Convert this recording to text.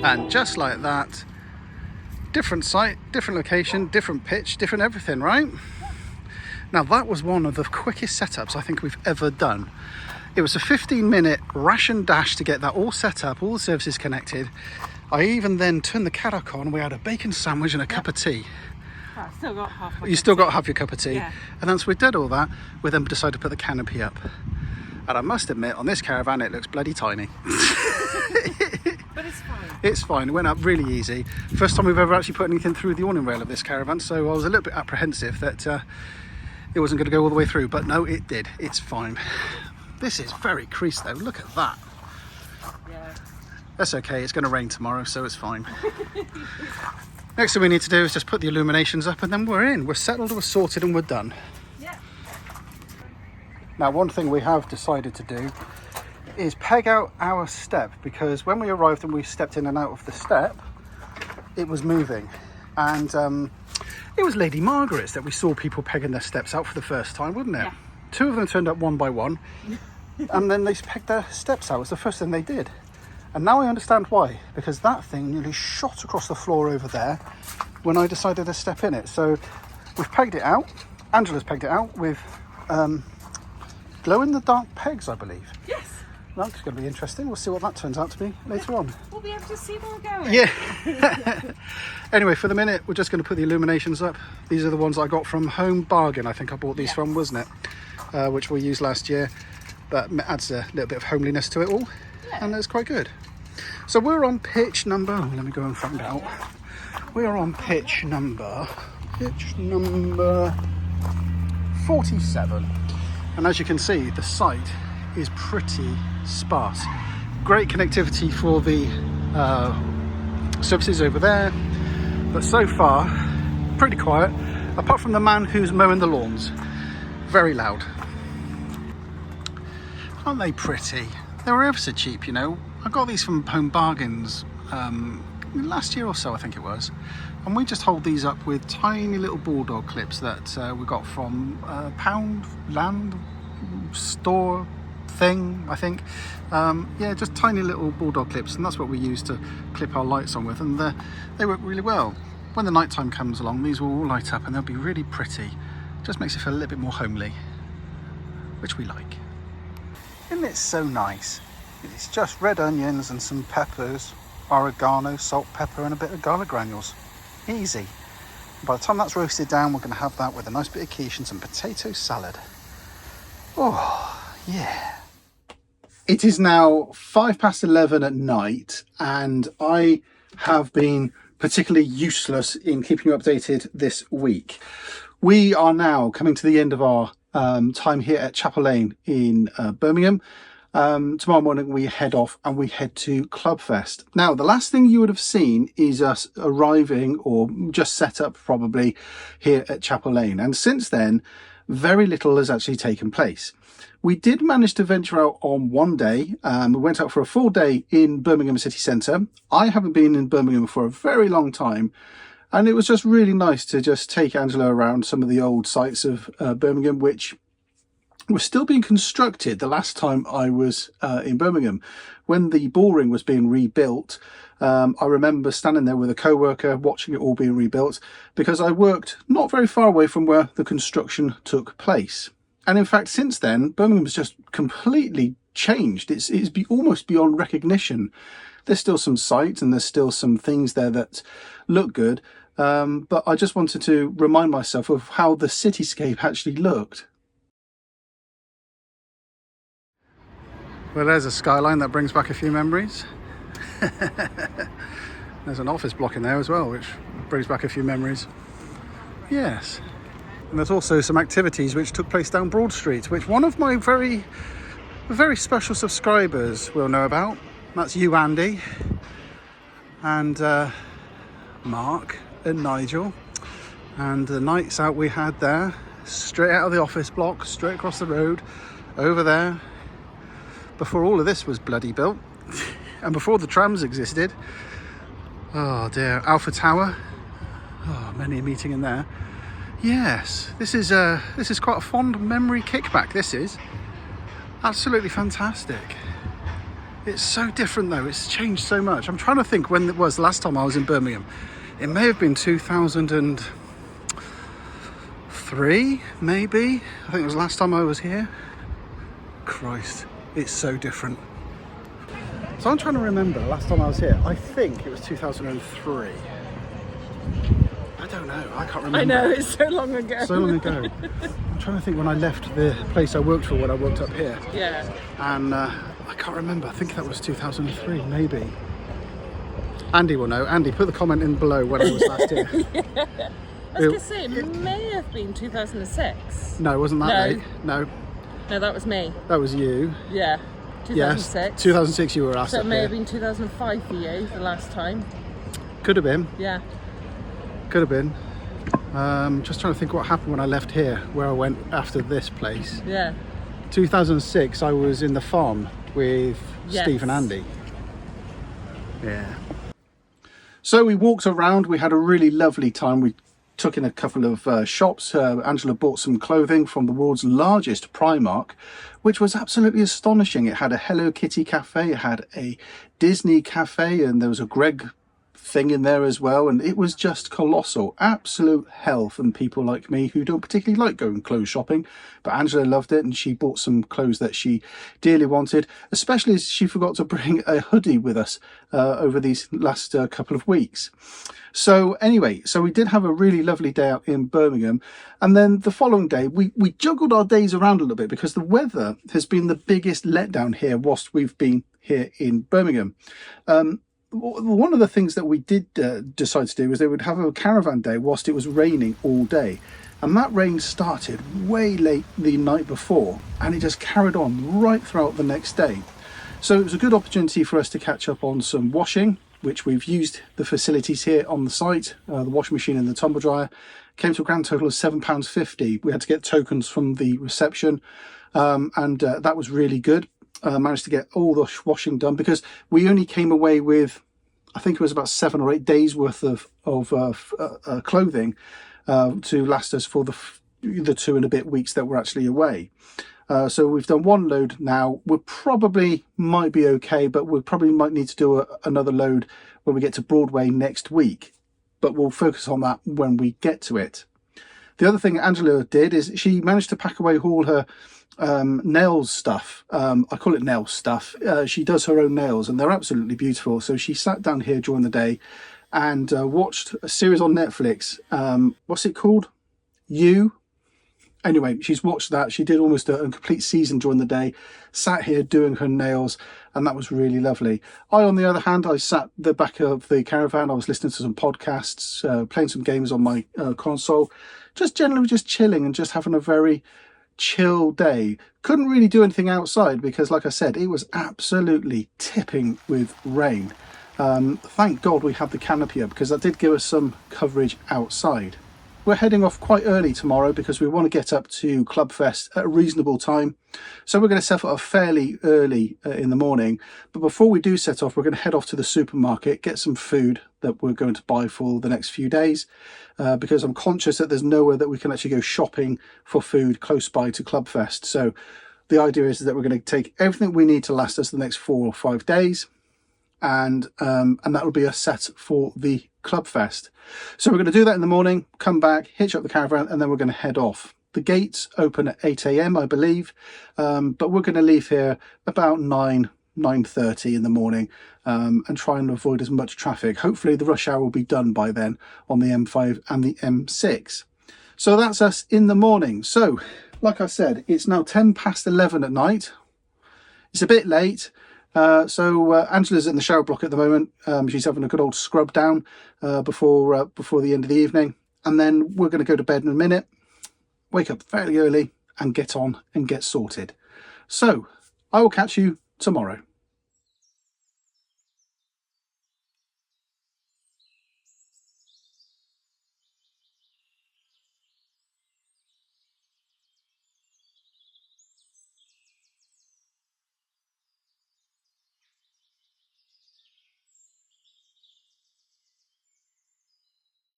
And just like that, different site, different location, different pitch, different everything, right? Now that was one of the quickest setups I think we've ever done. It was a 15-minute ration dash to get that all set up, all the services connected. I even then turned the Caravan on. We had a bacon sandwich and a cup of tea. I still got half my You still got half your cup of tea. Yeah. And once we did all that, we then decided to put the canopy up. And I must admit, on this Caravan, it looks bloody tiny. But it's fine. It's fine, it went up really easy. First time we've ever actually put anything through the awning rail of this Caravan, so I was a little bit apprehensive that it wasn't going to go all the way through, but no, it did. It's fine. This is very creased though, look at that. Yeah. That's okay, it's going to rain tomorrow, so it's fine. Next thing we need to do is just put the illuminations up and then we're in. We're settled, we're sorted and we're done. Yeah. Now one thing we have decided to do is peg out our step, because when we arrived and we stepped in and out of the step, it was moving. And it was Lady Margaret's that we saw people pegging their steps out for the first time, wasn't it? Yeah. 2 of them turned up one by one and then they pegged their steps out. It was the first thing they did. And now I understand why, because that thing nearly shot across the floor over there when I decided to step in it. So we've pegged it out. Angela's pegged it out with glow-in-the-dark pegs, I believe. Yes. That's going to be interesting. We'll see what that turns out to be later on. We'll be able to see where we're going. Yeah. Anyway, for the minute, we're just going to put the illuminations up. These are the ones I got from Home Bargain. I think I bought these from, wasn't it? Which we used last year. But it adds a little bit of homeliness to it all. Yeah. And it's quite good. So we're on pitch number... Oh, let me go and find out. We are on pitch number 47. And as you can see, the site is pretty sparse. Great connectivity for the services over there, but so far pretty quiet, apart from the man who's mowing the lawns. Very loud. Aren't they pretty? They were ever so cheap, you know. I got these from Home Bargains last year or so, I think it was, and we just hold these up with tiny little bulldog clips that we got from Pound Land store thing, I think. Yeah, just tiny little bulldog clips, and that's what we use to clip our lights on with, and they work really well. When the night time comes along, these will all light up and they'll be really pretty. Just makes it feel a little bit more homely, which we like. Isn't it so nice? It's just red onions and some peppers, oregano, salt, pepper and a bit of garlic granules. Easy. By the time that's roasted down, we're going to have that with a nice bit of quiche and some potato salad. Oh, yeah. It is now 11:05 at night, and I have been particularly useless in keeping you updated this week. We are now coming to the end of our time here at Chapel Lane in Birmingham. Tomorrow morning we head off and we head to Clubfest. Now, the last thing you would have seen is us arriving, or just set up probably, here at Chapel Lane. And since then, very little has actually taken place. We did manage to venture out on one day. We went out for a full day in Birmingham city centre. I haven't been in Birmingham for a very long time, and it was just really nice to just take Angela around some of the old sites of Birmingham, which were still being constructed the last time I was in Birmingham. When the Bullring was being rebuilt, I remember standing there with a co-worker watching it all being rebuilt, because I worked not very far away from where the construction took place. And in fact, since then, Birmingham's just completely changed. It's almost beyond recognition. There's still some sites and there's still some things there that look good, But I just wanted to remind myself of how the cityscape actually looked. Well, there's a skyline that brings back a few memories. There's an office block in there as well, which brings back a few memories. Yes. And there's also some activities which took place down Broad Street, which one of my very special subscribers will know about. That's you, Andy, and Mark and Nigel. And the nights out we had there, straight out of the office block, straight across the road, over there, before all of this was bloody built, and before the trams existed. Oh dear, Alpha Tower. Oh, many a meeting in there. Yes, this is quite a fond memory kickback. This is absolutely fantastic. It's so different though. It's changed so much. I'm trying to think when it was last time I was in Birmingham. It may have been 2003, maybe. I think it was last time I was here. Christ, it's so different. So I'm trying to remember last time I was here. I think it was 2003. I don't know. I can't remember. I know, it's so long ago. So long ago. I'm trying to think when I left the place I worked for when I worked up here. Yeah. And I can't remember. I think that was 2003, maybe. Andy will know. Andy, put the comment in below when I was last here. Yeah. I was going to say, it may have been 2006. No, it wasn't that late. No. No, that was me. That was you. Yeah. 2006. Yes, 2006 you were asked So up it may here. have been 2005 for you, the last time. Could have been. Yeah. Could have been. Just trying to think what happened when I left here, where I went after this place. Yeah. 2006, I was in the farm with Steve and Andy. Yeah. So we walked around. We had a really lovely time. We took in a couple of shops. Angela bought some clothing from the world's largest Primark, which was absolutely astonishing. It had a Hello Kitty cafe, it had a Disney cafe, and there was a Greg thing in there as well, and it was just colossal. Absolute hell from people like me who don't particularly like going clothes shopping, but Angela loved it, and she bought some clothes that she dearly wanted, especially as she forgot to bring a hoodie with us over these last couple of weeks. So anyway, so we did have a really lovely day out in Birmingham, and then the following day we juggled our days around a little bit because the weather has been the biggest letdown here whilst we've been here in Birmingham. One of the things that we did decide to do was they would have a caravan day whilst it was raining all day, and that rain started way late the night before and it just carried on right throughout the next day. So it was a good opportunity for us to catch up on some washing, which we've used the facilities here on the site. The washing machine and the tumble dryer came to a grand total of £7.50. We had to get tokens from the reception, and that was really good. Managed to get all the washing done because we only came away with, I think it was about 7 or 8 days worth of clothing to last us for the 2 and a bit weeks that we're actually away. So we've done one load now. We probably might be okay, but we probably might need to do another load when we get to Broadway next week, but we'll focus on that when we get to it. The other thing Angela did is she managed to pack away all her nails stuff. I call it nail stuff. She does her own nails and they're absolutely beautiful. So she sat down here during the day and watched a series on Netflix. What's it called? Anyway, she's watched that. She did almost a complete season during the day, sat here doing her nails, and that was really lovely. On the other hand, I sat the back of the caravan. I was listening to some podcasts, playing some games on my console, just generally just chilling and just having a very chill day. Couldn't really do anything outside because, like I said, it was absolutely tipping with rain. Thank God we had the canopy up because that did give us some coverage outside. We're heading off quite early tomorrow because we want to get up to Clubfest at a reasonable time. So we're going to set off fairly early in the morning. But before we do set off, we're going to head off to the supermarket, get some food that we're going to buy for the next few days. Because I'm conscious that there's nowhere that we can actually go shopping for food close by to Clubfest. So the idea is that we're going to take everything we need to last us the next 4 or 5 days. And that will be a set for the Clubfest. So we're going to do that in the morning, come back, hitch up the caravan, and then we're going to head off. The gates open at 8 AM, I believe, but we're going to leave here about 9, 9:30 in the morning, and try and avoid as much traffic. Hopefully the rush hour will be done by then on the M5 and the M6. So that's us in the morning. So like I said, it's now 11:10 at night. It's a bit late. So Angela's in the shower block at the moment. She's having a good old scrub down before the end of the evening, and then we're going to go to bed in a minute, wake up fairly early and get on and get sorted. So I will catch you tomorrow.